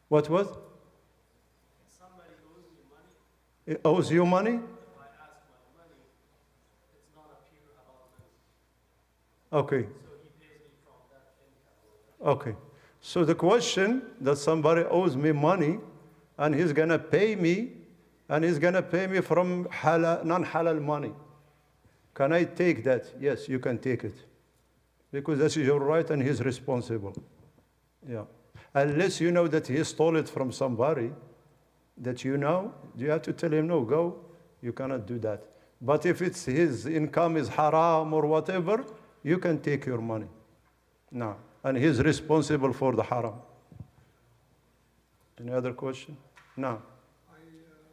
What was? Somebody owes you money. He owes you money? If I ask my money, it's not a pure halal money. Okay. So he pays me from that income. Okay. So the question that somebody owes me money and he's going to pay me and he's going to pay me from non-halal money. Can I take that? Yes, you can take it. Because that's your right and he's responsible. Yeah. Unless you know that he stole it from somebody that you know, you have to tell him, no, go. You cannot do that. But if it's his income is haram or whatever, you can take your money. No. And he's responsible for the haram. Any other question? No. I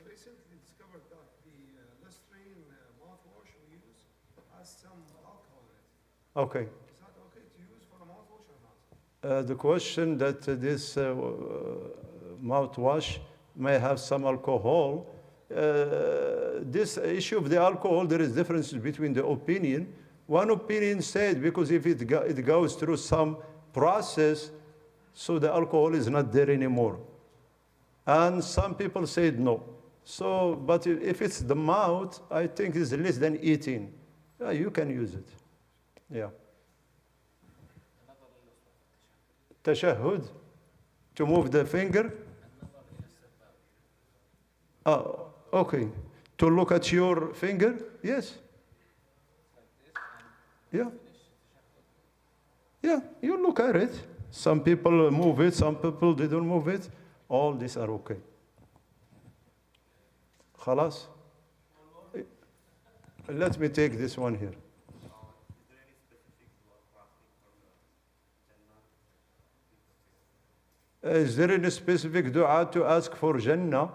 recently discovered that the Listerine mouthwash we use has some alcohol in it. Okay. Is that okay to use for a mouthwash or not? The question that this mouthwash may have some alcohol, this issue of the alcohol, there is difference between the opinion. One opinion said because if it goes through some process, so the alcohol is not there anymore. And some people said no. So, but if it's the mouth, I think it's less than 18. Yeah, you can use it. Yeah. Tashahhud, to move the finger. Okay. To look at your finger? Yes. Yeah. Yeah, you look at it. Some people move it, some people they don't move it. All these are okay. خلاص? Let me take this one here. Is there any specific dua to ask for Jannah?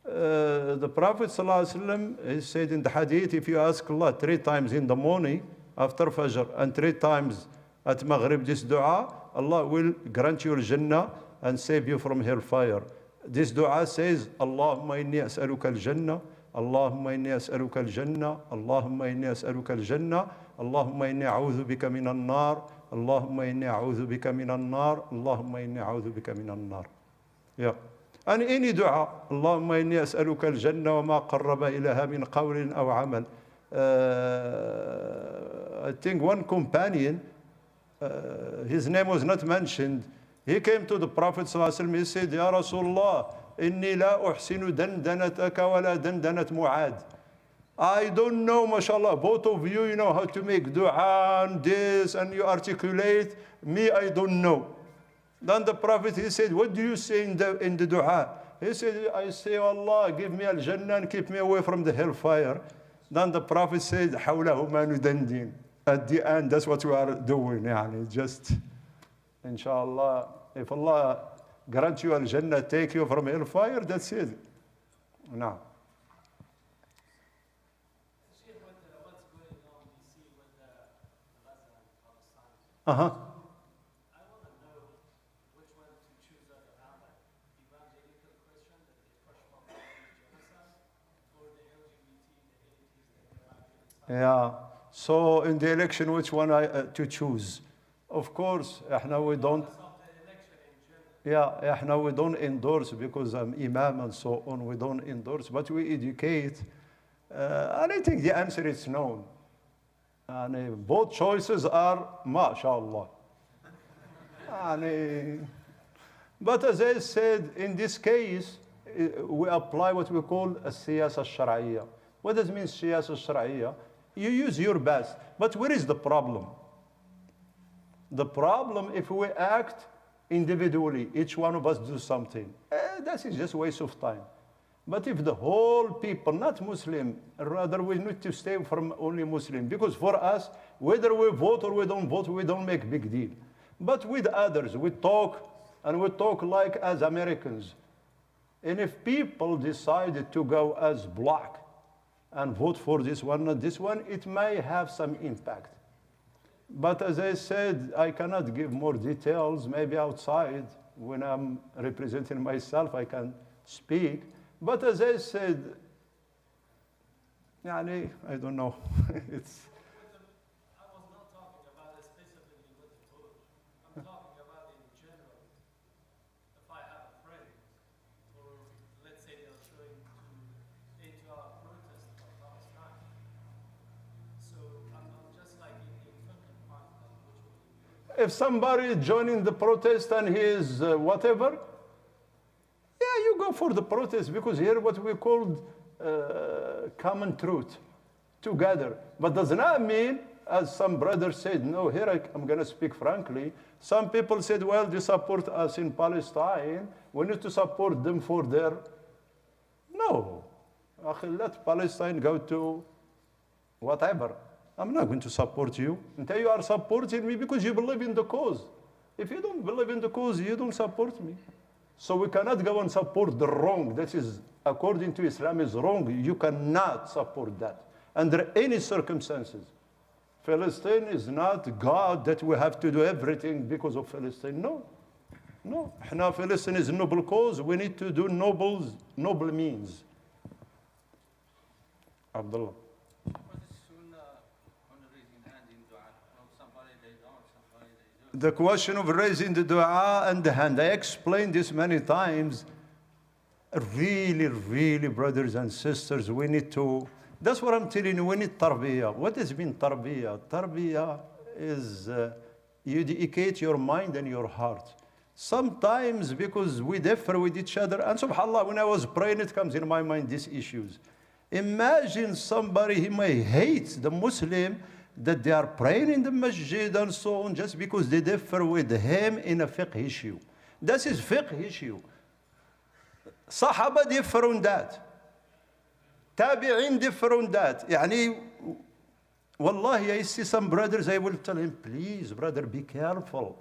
The Prophet ﷺ, he said in the hadith, if you ask Allah 3 times in the morning after Fajr and 3 times at Maghrib this dua, Allah will grant you Jannah and save you from hellfire. This dua says, Allahumma inni as'aluka al-Jannah, Allahumma inni as'aluka al-Jannah, Allahumma inni as'aluka al-Jannah, Allahumma inni a'udhu bika min al-nar, Allahumma inni a'udhu bika min al-nar, Allahumma inni a'udhu bika min al-nar. Yeah. And any dua, Allahumma inni as'aluka al-Jannah wa ma qarraba ilaha min qawlin aw amal. I think one companion, his name was not mentioned. He came to the Prophet ﷺ, he said, Ya Rasulullah, inni la uhsinu dandanataka wa la dandanat Mu'ad. I don't know, mashallah, both of you, you know how to make dua and this, and you articulate. Me, I don't know. Then the Prophet, he said, what do you say in the dua? He said, I say, Allah, give me al-Jannah and keep me away from the hellfire. Then the Prophet said, حَوْلَهُ مَا نُدَنْدِينَ. At the end, that's what we are doing. Yani, just, inshallah, if Allah grant you al-Jannah, take you from hellfire, that's it. No. What's going on we see with the Gaza and Palestine? Uh-huh. I want to know which one to choose out of that. Evangelical Christian that they push for genocide, or the LGBT, the atheists that they're Yeah. So in the election, which one to choose? Of course, we don't. Yeah, we don't endorse because I'm imam and so on. We don't endorse, but we educate. And I think the answer is known. And both choices are, mashallah. But as I said, in this case, we apply what we call a siyasa al-shar'iyya. What does it mean, siyasa al-shar'iyya? You use your best. But where is the problem? The problem, if we act individually, each one of us do something, that is just a waste of time. But if the whole people, not Muslim, rather we need to stay from only Muslim, because for us, whether we vote or we don't vote, we don't make big deal. But with others, we talk, and we talk like as Americans. And if people decided to go as black and vote for this one, not this one, it may have some impact. But as I said, I cannot give more details. Maybe outside, when I'm representing myself, I can speak. But as I said, I don't know. It's. I was not talking about specifically with the Torah. I'm talking about in general. If I have a friend if somebody is joining the protest and he is whatever, yeah, you go for the protest because here what we call common truth together. But does not mean, as some brothers said, no, here I'm going to speak frankly. Some people said, well, they support us in Palestine. We need to support them for their... No. Let Palestine go to whatever. I'm not going to support you. Until you are supporting me because you believe in the cause. If you don't believe in the cause, you don't support me. So we cannot go and support the wrong. That is, according to Islam, is wrong. You cannot support that under any circumstances. Palestine is not God that we have to do everything because of Palestine. No. No. Now Palestine is a noble cause. We need to do noble means. Abdullah. The question of raising the dua and the hand. I explained this many times. Really, really, brothers and sisters, we need to... That's what I'm telling you. We need tarbiyah. What does it mean, tarbiyah? Tarbiyah is you educate your mind and your heart. Sometimes because we differ with each other, and subhanAllah, when I was praying, it comes in my mind, these issues. Imagine somebody, he may hate the Muslim, that they are praying in the masjid and so on, just because they differ with him in a fiqh issue. That is fiqh issue. Sahaba differ on that. Tabi'in differ on that. Yani, wallahi, I see some brothers, I will tell him, please, brother, be careful.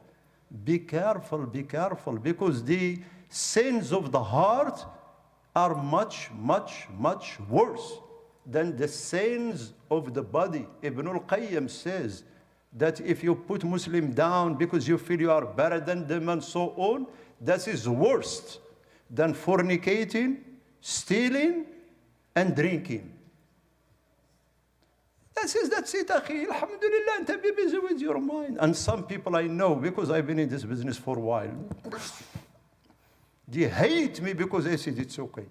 Be careful, be careful, because the sins of the heart are much, much, much worse than the sins of the body. Ibn al-Qayyim says that if you put Muslim down because you feel you are better than them and so on, that is worse than fornicating, stealing, and drinking. That's it, akhi. Alhamdulillah, and be busy with your mind. And some people I know, because I've been in this business for a while, they hate me because I said it's okay.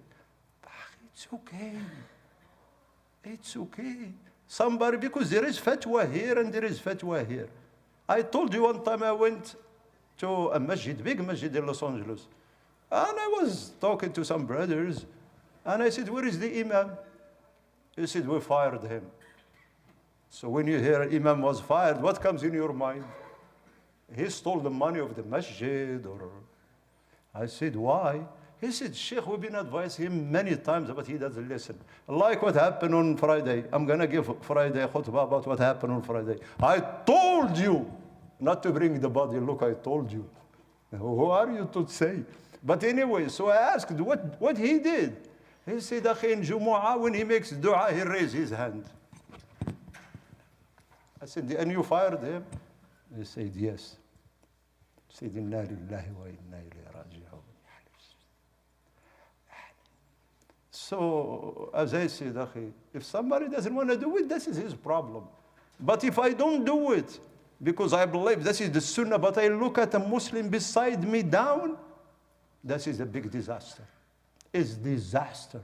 It's okay. It's okay. Somebody, because there is fatwa here and there is fatwa here. I told you one time I went to a masjid, big masjid in Los Angeles. And I was talking to some brothers. And I said, where is the imam? He said, we fired him. So when you hear imam was fired, what comes in your mind? He stole the money of the masjid, or... I said, why? He said, Sheikh, we've been advising him many times, but he doesn't listen. Like what happened on Friday. I'm going to give Friday khutbah about what happened on Friday. I told you not to bring the body. Look, I told you. Who are you to say? But anyway, so I asked what he did. He said, Akhi, in Jumu'ah, when he makes dua, he raises his hand. I said, and you fired him? He said, yes. I said, Inna lillahi wa inna ilayhi raji'un. So, as I said, Akhi, if somebody doesn't want to do it, this is his problem. But if I don't do it, because I believe this is the sunnah, but I look at a Muslim beside me down, that is a big disaster. It's disaster.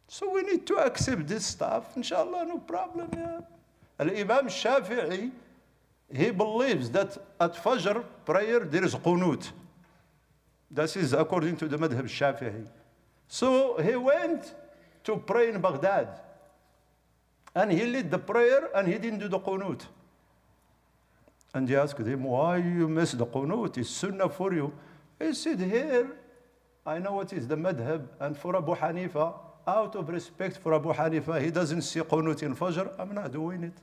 So we need to accept this stuff. Inshallah, no problem. Yeah. Al-Imam Shafi'i, he believes that at Fajr prayer there is qunut. That is according to the Madhab Shafi'i. So he went to pray in Baghdad. And he led the prayer and he didn't do the qunut. And they asked him, why you miss the qunut? It's sunnah for you. He said, here, I know what is the madhab, and for Abu Hanifa, out of respect for Abu Hanifa, he doesn't see qunut in Fajr, I'm not doing it.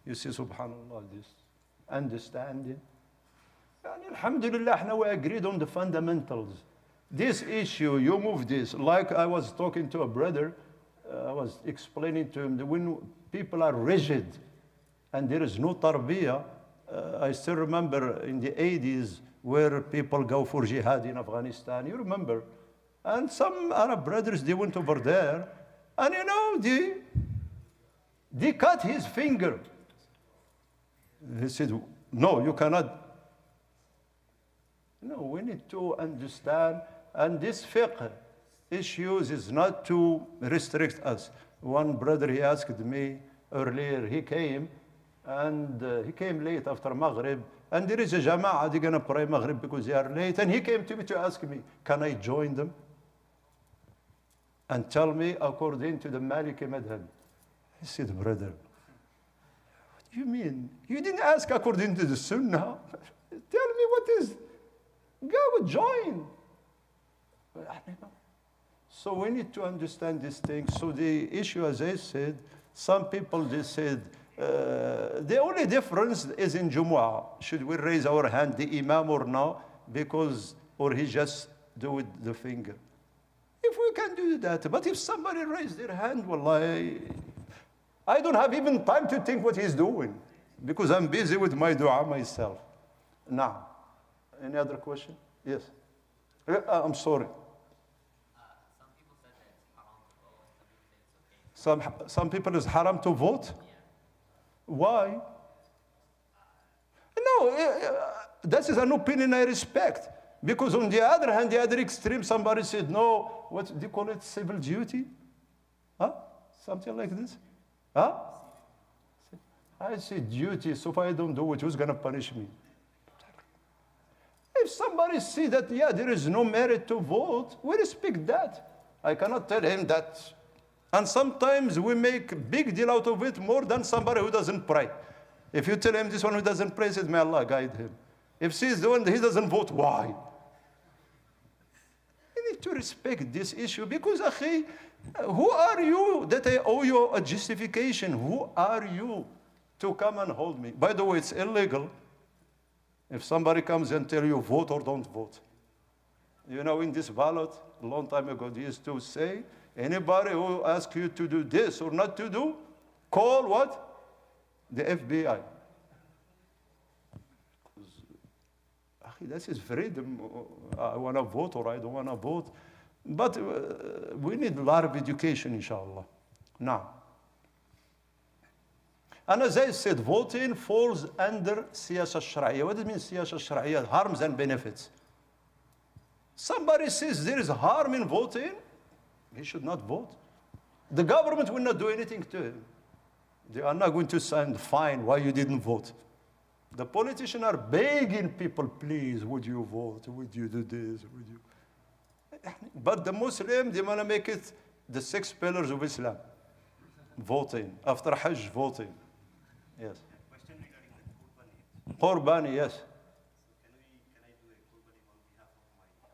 You see, subhanallah, this understanding. And alhamdulillah, now we agreed on the fundamentals. This issue, you move this, like I was talking to a brother, I was explaining to him that when people are rigid and there is no tarbiyah, I still remember in the 80s where people go for jihad in Afghanistan, you remember? And some Arab brothers, they went over there, and you know, they cut his finger. He said, no, you cannot. No, we need to understand, and this fiqh issues is not to restrict us. One brother, he asked me earlier, he came, And he came late after Maghrib. And there is a Jama'ah, they're going to pray Maghrib because they are late. And he came to me to ask me, can I join them? And tell me according to the Maliki madhab. I said, brother, what do you mean? You didn't ask according to the Sunnah. Tell me what is. Go join. So we need to understand these things. So the issue, as I said, some people just said, the only difference is in Jumu'ah. Should we raise our hand, the Imam or no? Because, or he just do with the finger. If we can do that, but if somebody raised their hand, wallahi, I don't have even time to think what he's doing because I'm busy with my dua myself. Now, any other question? Yes. I'm sorry. Some people said that it's haram to vote. Some people say it's okay. Some people is haram to vote. Why? No, that is an opinion I respect. Because on the other hand, the other extreme, somebody said, no, what do you call it, civil duty? Huh? Something like this? Huh? I said duty, so if I don't do it, who's going to punish me? If somebody see that, yeah, there is no merit to vote, we respect that. I cannot tell him that. And sometimes we make a big deal out of it more than somebody who doesn't pray. If you tell him this one who doesn't pray, says, may Allah guide him. If he's the one that he doesn't vote, why? You need to respect this issue because, akhi, who are you that I owe you a justification? Who are you to come and hold me? By the way, it's illegal if somebody comes and tell you vote or don't vote. You know, in this ballot, a long time ago, they used to say, anybody who asks you to do this or not to do, call what? The FBI. This is freedom. I want to vote or I don't want to vote. But we need a lot of education, inshallah. Now, and as I said, voting falls under siyasa shari'iyya. What does it mean, siyasa shari'iyya? Harms and benefits. Somebody says there is harm in voting, he should not vote. The government will not do anything to him. They are not going to send a fine why you didn't vote. The politicians are begging people, please, would you vote? Would you do this? Would you? But the Muslim, they want to make it the 6 pillars of Islam. Voting. After Hajj, voting. Yes. Question regarding the Qurbani. Qurbani, yes. So can I do a Qurbani on behalf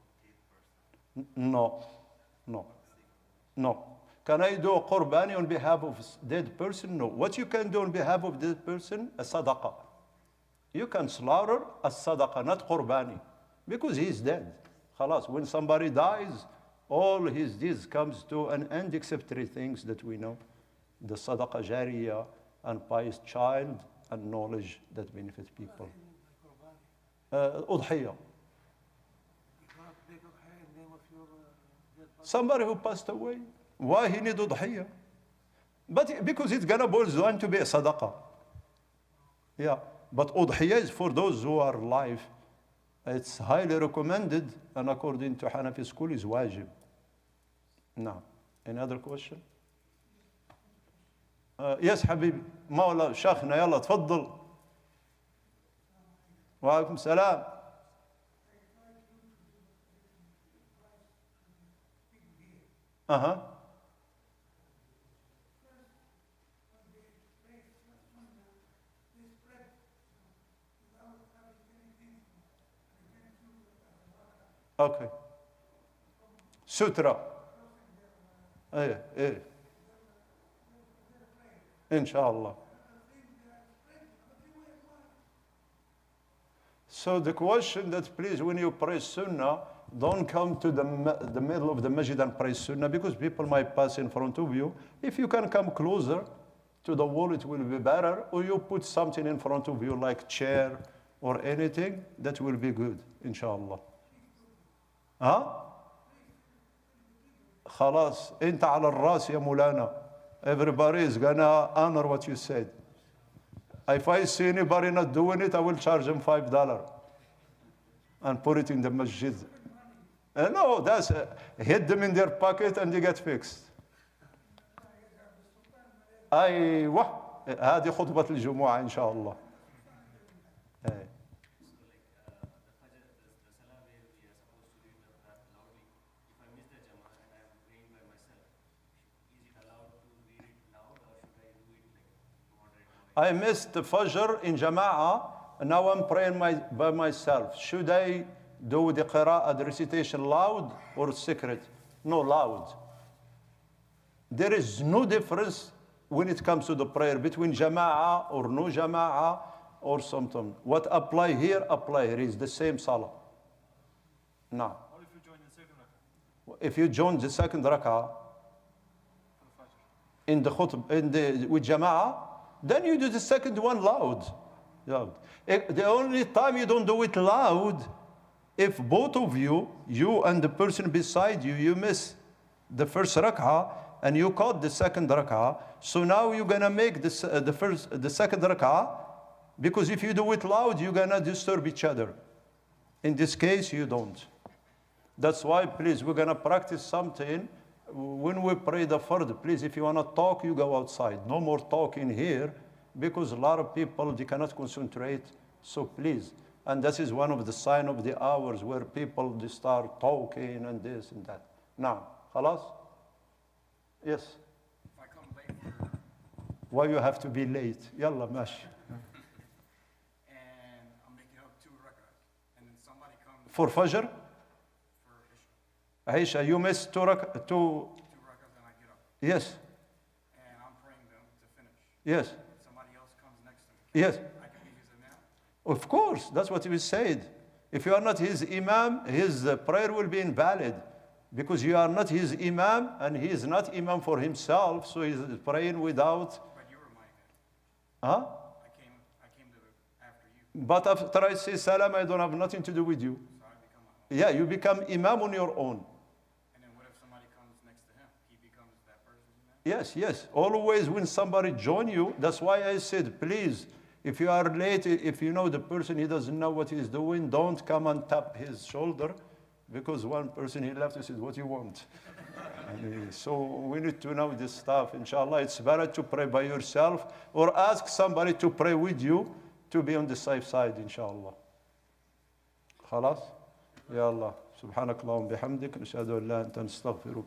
of dead person? No. Can I do a Qurbani on behalf of dead person? No. What you can do on behalf of dead person? A sadaqah. You can slaughter a sadaqah, not Qurbani, because he is dead. Khalas. When somebody dies, all his deeds comes to an end except 3 things that we know. The sadaqah jariyah, and pious child, and knowledge that benefits people. Udhiyah. Somebody who passed away. Why he need udhiyah? But because it's gonna boil down to be a sadaqah. Yeah. But udhiyah is for those who are alive. It's highly recommended, and according to Hanafi school, is wajib. Now, any other question? Yes, حبيبي. مولا شيخنا يلا تفضل. وعليكم السلام. Okay. Sutra. ايه Inshallah. So the question that please when you pray sunnah, don't come to the middle of the masjid and pray sunnah because people might pass in front of you. If you can come closer to the wall, it will be better. Or you put something in front of you like chair or anything, that will be good, inshallah. خلاص انت على الراس يا مولانا. Everybody is gonna honor what you said. If I see anybody not doing it, I will charge them $5 and put it in the masjid. No, that's hit them in their pocket and they get fixed. أيوة. هذه خطبة الجمعة إن شاء الله. إيه. I missed the Fajr in Jama'ah, and now I'm praying by myself. Should I do the Qira'ah, the recitation loud or secret? No, loud. There is no difference when it comes to the prayer between Jama'ah or no Jama'ah or something. What apply here, is the same Salah. Now, What if you join the second rak'ah? if you join the second rak'ah in the khutbah, with Jama'ah, then you do the second one loud. Loud. The only time you don't do it loud, if both of you and the person beside you, you miss the first rak'ah and you caught the second rak'ah, so now you're gonna make the second rak'ah, because if you do it loud, you're gonna disturb each other. In this case, you don't. That's why, please, we're gonna practice something. When we pray the fard, please, if you want to talk, you go outside. No more talking here, because a lot of people, they cannot concentrate. So please, and this is one of the signs of the hours where people, they start talking and this and that. Now, khalas? Yes? If I come late for, Why you have to be late? Yalla, mash. and I'm making up 2 rak'ahs, and then somebody comes For Fajr? for Isha, Aisha, you missed 2 rak'ah, 2, 2 rak'ahs, and I get up, yes, and I'm praying them to finish. yes, Somebody else comes next to me. yes. I can be his imam. Of course, that's what he said. If you are not his imam, his prayer will be invalid, because you are not his imam, and he is not imam for himself, so he's praying without. But you were my imam. Huh? I came to after you, But after I say salam, I don't have nothing to do with you. so I become my own. Yeah, you become imam on your own. And then what if somebody comes next to him? He becomes that person's imam? Yes, yes. Always when somebody join you, that's why I said, please, if you are late, if you know the person, he doesn't know what he's doing, don't come and tap his shoulder, because one person he left, he said, what do you want? So we need to know this stuff. Inshallah, it's better to pray by yourself or ask somebody to pray with you to be on the safe side, inshallah. خلاص؟ يا الله سبحانك اللهم بحمدك نشهد أن لا إله إلا أنت نستغفرك